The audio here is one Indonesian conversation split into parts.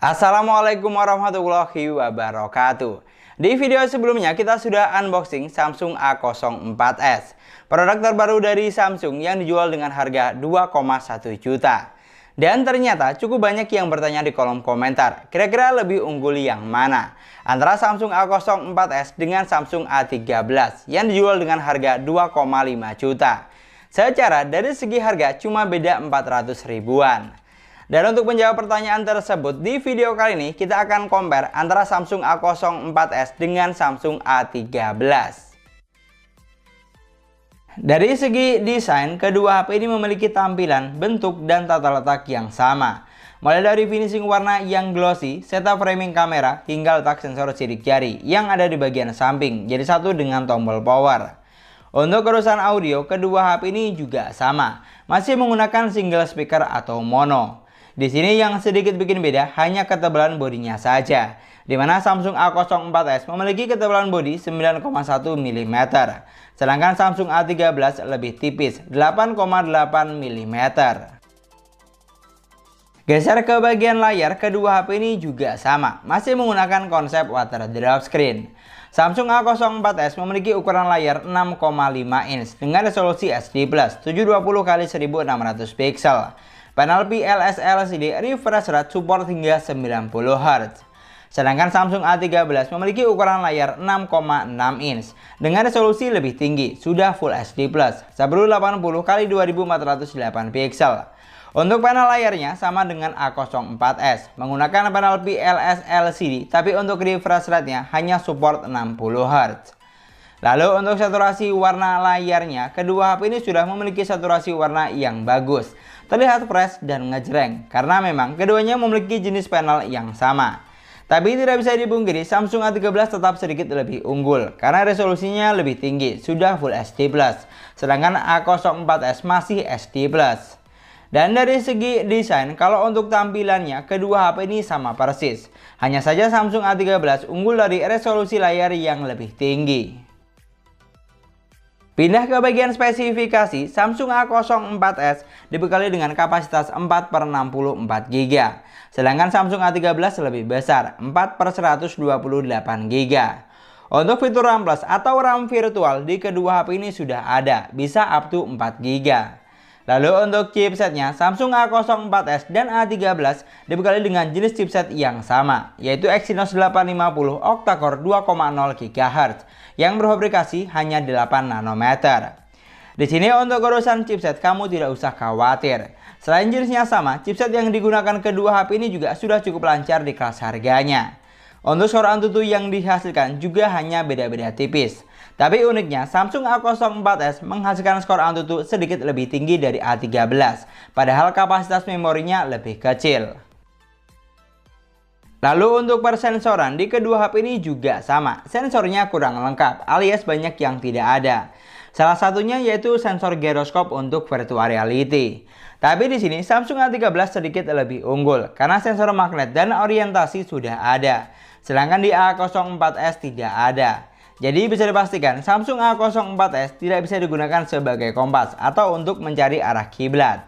Assalamualaikum warahmatullahi wabarakatuh. Di video sebelumnya kita sudah unboxing Samsung A04s, produk terbaru dari Samsung yang dijual dengan harga 2,1 juta. Dan ternyata cukup banyak yang bertanya di kolom komentar, kira-kira lebih unggul yang mana antara Samsung A04s dengan Samsung A13 yang dijual dengan harga 2,5 juta. Secara dari segi harga cuma beda 400 ribuan. Dan untuk menjawab pertanyaan tersebut, di video kali ini kita akan compare antara Samsung A04s dengan Samsung A13. Dari segi desain, kedua HP ini memiliki tampilan, bentuk, dan tata letak yang sama. Mulai dari finishing warna yang glossy, setup framing kamera, hingga letak sensor sidik jari yang ada di bagian samping, jadi satu dengan tombol power. Untuk urusan audio, kedua HP ini juga sama, masih menggunakan single speaker atau mono. Di sini yang sedikit bikin beda hanya ketebalan bodinya saja, di mana Samsung A04s memiliki ketebalan bodi 9,1 mm, sedangkan Samsung A13 lebih tipis 8,8 mm. Geser ke bagian layar, kedua HP ini juga sama, masih menggunakan konsep water drop screen. Samsung A04s memiliki ukuran layar 6,5 inch dengan resolusi SD+, 720x1600 pixel. Panel PLS LCD refresh rate support hingga 90 Hz. Sedangkan Samsung A13 memiliki ukuran layar 6,6 inch dengan resolusi lebih tinggi, sudah Full HD+, 1080x2408 pixel. Untuk panel layarnya sama dengan A04s, menggunakan panel PLS LCD, tapi untuk refresh rate-nya hanya support 60 Hz. Lalu untuk saturasi warna layarnya, kedua HP ini sudah memiliki saturasi warna yang bagus, terlihat fresh dan ngejreng, karena memang keduanya memiliki jenis panel yang sama. Tapi tidak bisa dipungkiri, Samsung A13 tetap sedikit lebih unggul, karena resolusinya lebih tinggi, sudah Full HD+, sedangkan A04s masih SD+. Dan dari segi desain, kalau untuk tampilannya, kedua HP ini sama persis. Hanya saja Samsung A13 unggul dari resolusi layar yang lebih tinggi. Pindah ke bagian spesifikasi, Samsung A04s dibekali dengan kapasitas 4/64 GB. Sedangkan Samsung A13 lebih besar, 4/128 GB. Untuk fitur RAM Plus atau RAM virtual di kedua HP ini sudah ada, bisa up to 4 GB. Lalu untuk chipsetnya, Samsung A04s dan A13 dibekali dengan jenis chipset yang sama, yaitu Exynos 850 octa-core 2,0 GHz yang berfabrikasi hanya 8 nanometer. Di sini untuk urusan chipset kamu tidak usah khawatir. Selain jenisnya sama, chipset yang digunakan kedua HP ini juga sudah cukup lancar di kelas harganya. Untuk skor Antutu yang dihasilkan juga hanya beda-beda tipis. Tapi uniknya, Samsung A04s menghasilkan skor Antutu sedikit lebih tinggi dari A13, padahal kapasitas memorinya lebih kecil. Lalu untuk persensoran, di kedua HP ini juga sama, sensornya kurang lengkap alias banyak yang tidak ada. Salah satunya yaitu sensor giroskop untuk virtual reality. Tapi di sini Samsung A13 sedikit lebih unggul karena sensor magnet dan orientasi sudah ada, sedangkan di A04s tidak ada. Jadi bisa dipastikan Samsung A04s tidak bisa digunakan sebagai kompas atau untuk mencari arah kiblat.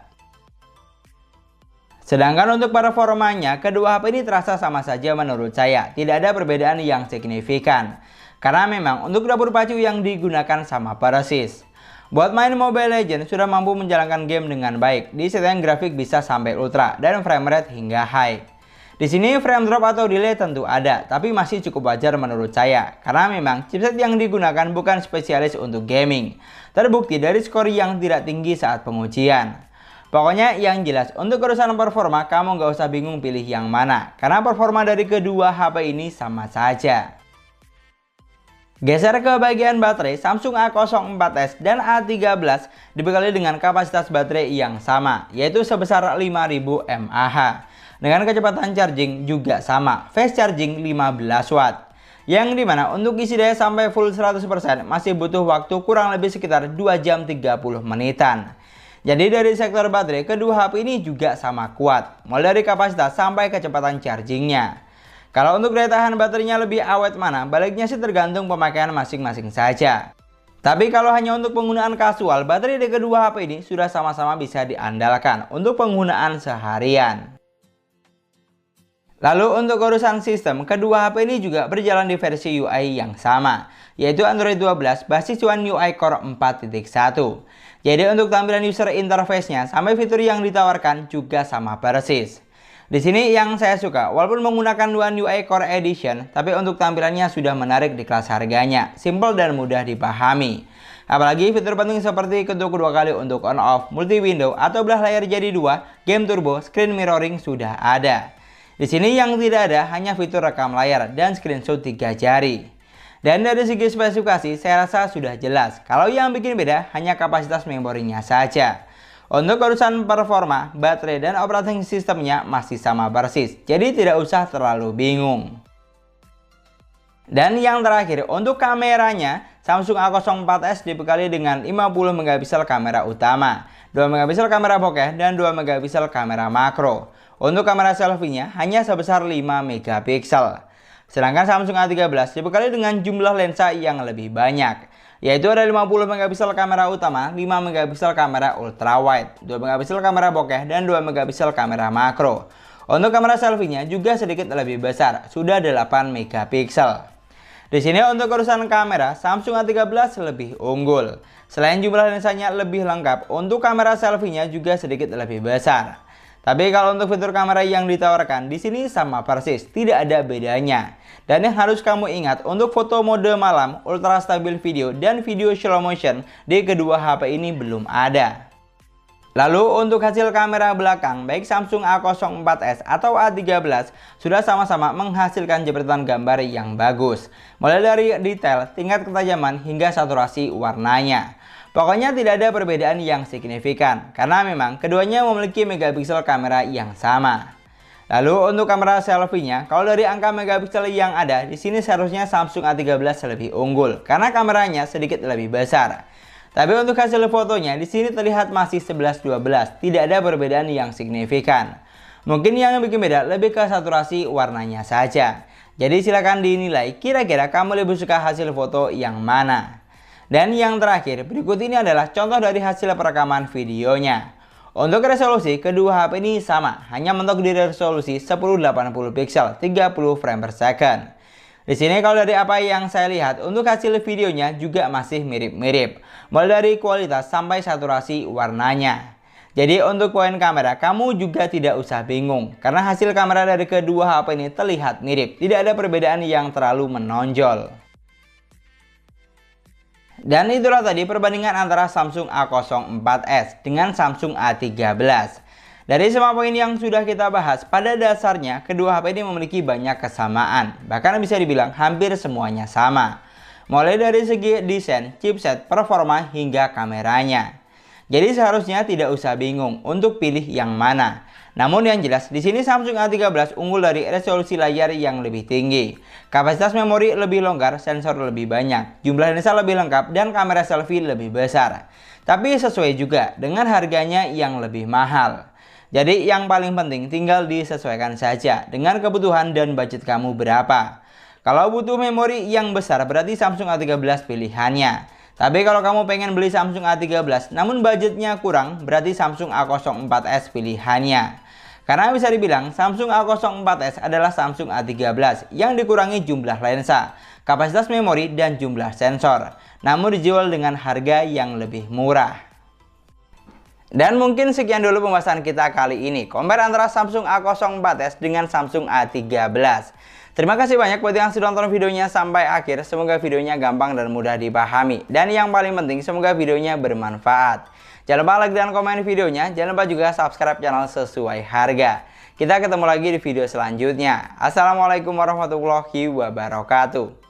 Sedangkan untuk performanya, kedua HP ini terasa sama saja menurut saya, tidak ada perbedaan yang signifikan. Karena memang untuk dapur pacu yang digunakan sama persis. Buat main Mobile Legends sudah mampu menjalankan game dengan baik, di settingan grafik bisa sampai ultra dan frame rate hingga high. Di sini frame drop atau delay tentu ada, tapi masih cukup wajar menurut saya, karena memang chipset yang digunakan bukan spesialis untuk gaming. Terbukti dari skor yang tidak tinggi saat pengujian. Pokoknya yang jelas, untuk urusan performa kamu gak usah bingung pilih yang mana, karena performa dari kedua HP ini sama saja. Geser ke bagian baterai, Samsung A04s dan A13 dibekali dengan kapasitas baterai yang sama, yaitu sebesar 5000 mAh. Dengan kecepatan charging juga sama, fast charging 15 watt. Yang dimana untuk isi daya sampai full 100% masih butuh waktu kurang lebih sekitar 2 jam 30 menitan. Jadi dari sektor baterai, kedua HP ini juga sama kuat, mulai dari kapasitas sampai kecepatan chargingnya. Kalau untuk daya tahan baterainya lebih awet mana, baliknya sih tergantung pemakaian masing-masing saja. Tapi kalau hanya untuk penggunaan kasual, baterai di kedua HP ini sudah sama-sama bisa diandalkan untuk penggunaan seharian. Lalu untuk urusan sistem, kedua HP ini juga berjalan di versi UI yang sama, yaitu Android 12 basis One UI Core 4.1. Jadi untuk tampilan user interface-nya sampai fitur yang ditawarkan juga sama persis. Di sini yang saya suka, walaupun menggunakan One UI Core Edition, tapi untuk tampilannya sudah menarik di kelas harganya, simple dan mudah dipahami. Apalagi fitur penting seperti ketuk dua kali untuk on off, multi window atau belah layar jadi dua, game turbo, screen mirroring sudah ada. Di sini yang tidak ada hanya fitur rekam layar dan screenshot 3 jari. Dan dari segi spesifikasi saya rasa sudah jelas. Kalau yang bikin beda hanya kapasitas memorinya saja. Untuk urusan performa, baterai dan operating sistemnya masih sama persis. Jadi tidak usah terlalu bingung. Dan yang terakhir, untuk kameranya, Samsung A04s dibekali dengan 50 megapiksel kamera utama, 2 megapiksel kamera bokeh, dan 2 megapiksel kamera makro. Untuk kamera selfie-nya hanya sebesar 5 megapiksel. Sedangkan Samsung A13 dibekali dengan jumlah lensa yang lebih banyak, yaitu ada 50 megapiksel kamera utama, 5 megapiksel kamera ultrawide, 2 megapiksel kamera bokeh, dan 2 megapiksel kamera makro. Untuk kamera selfie-nya juga sedikit lebih besar, sudah 8 megapiksel. Di sini untuk urusan kamera, Samsung A13 lebih unggul. Selain jumlah lensanya lebih lengkap, untuk kamera selfie-nya juga sedikit lebih besar. Tapi kalau untuk fitur kamera yang ditawarkan di sini sama persis, tidak ada bedanya. Dan yang harus kamu ingat, untuk foto mode malam, ultra stabil video, dan video slow motion di kedua HP ini belum ada. Lalu untuk hasil kamera belakang, baik Samsung A04s atau A13 sudah sama-sama menghasilkan jepretan gambar yang bagus. Mulai dari detail, tingkat ketajaman, hingga saturasi warnanya. Pokoknya tidak ada perbedaan yang signifikan, karena memang keduanya memiliki megapiksel kamera yang sama. Lalu untuk kamera selfie-nya, kalau dari angka megapiksel yang ada, di sini seharusnya Samsung A13 lebih unggul, karena kameranya sedikit lebih besar. Tapi untuk hasil fotonya, di sini terlihat masih 11-12, tidak ada perbedaan yang signifikan. Mungkin yang bikin beda lebih ke saturasi warnanya saja. Jadi silakan dinilai, kira-kira kamu lebih suka hasil foto yang mana. Dan yang terakhir, berikut ini adalah contoh dari hasil perekaman videonya. Untuk resolusi, kedua HP ini sama, hanya mentok di resolusi 1080 pixel, 30 frame per second. Di sini kalau dari apa yang saya lihat, untuk hasil videonya juga masih mirip-mirip, mulai dari kualitas sampai saturasi warnanya. Jadi untuk poin kamera, kamu juga tidak usah bingung, karena hasil kamera dari kedua HP ini terlihat mirip, tidak ada perbedaan yang terlalu menonjol. Dan itulah tadi perbandingan antara Samsung A04s dengan Samsung A13. Dari semua poin yang sudah kita bahas, pada dasarnya kedua HP ini memiliki banyak kesamaan. Bahkan bisa dibilang hampir semuanya sama. Mulai dari segi desain, chipset, performa, hingga kameranya. Jadi seharusnya tidak usah bingung untuk pilih yang mana. Namun yang jelas, di sini Samsung A13 unggul dari resolusi layar yang lebih tinggi, kapasitas memori lebih longgar, sensor lebih banyak, jumlah lensa lebih lengkap, dan kamera selfie lebih besar. Tapi sesuai juga dengan harganya yang lebih mahal. Jadi yang paling penting tinggal disesuaikan saja dengan kebutuhan dan budget kamu berapa. Kalau butuh memori yang besar berarti Samsung A13 pilihannya. Tapi kalau kamu pengen beli Samsung A13 namun budgetnya kurang, berarti Samsung A04s pilihannya. Karena bisa dibilang Samsung A04s adalah Samsung A13 yang dikurangi jumlah lensa, kapasitas memori, dan jumlah sensor. Namun dijual dengan harga yang lebih murah. Dan mungkin sekian dulu pembahasan kita kali ini. Compare antara Samsung A04s dengan Samsung A13. Terima kasih banyak buat yang sudah nonton videonya sampai akhir. Semoga videonya gampang dan mudah dipahami. Dan yang paling penting, semoga videonya bermanfaat. Jangan lupa like dan komen videonya. Jangan lupa juga subscribe channel sesuai harga. Kita ketemu lagi di video selanjutnya. Assalamualaikum warahmatullahi wabarakatuh.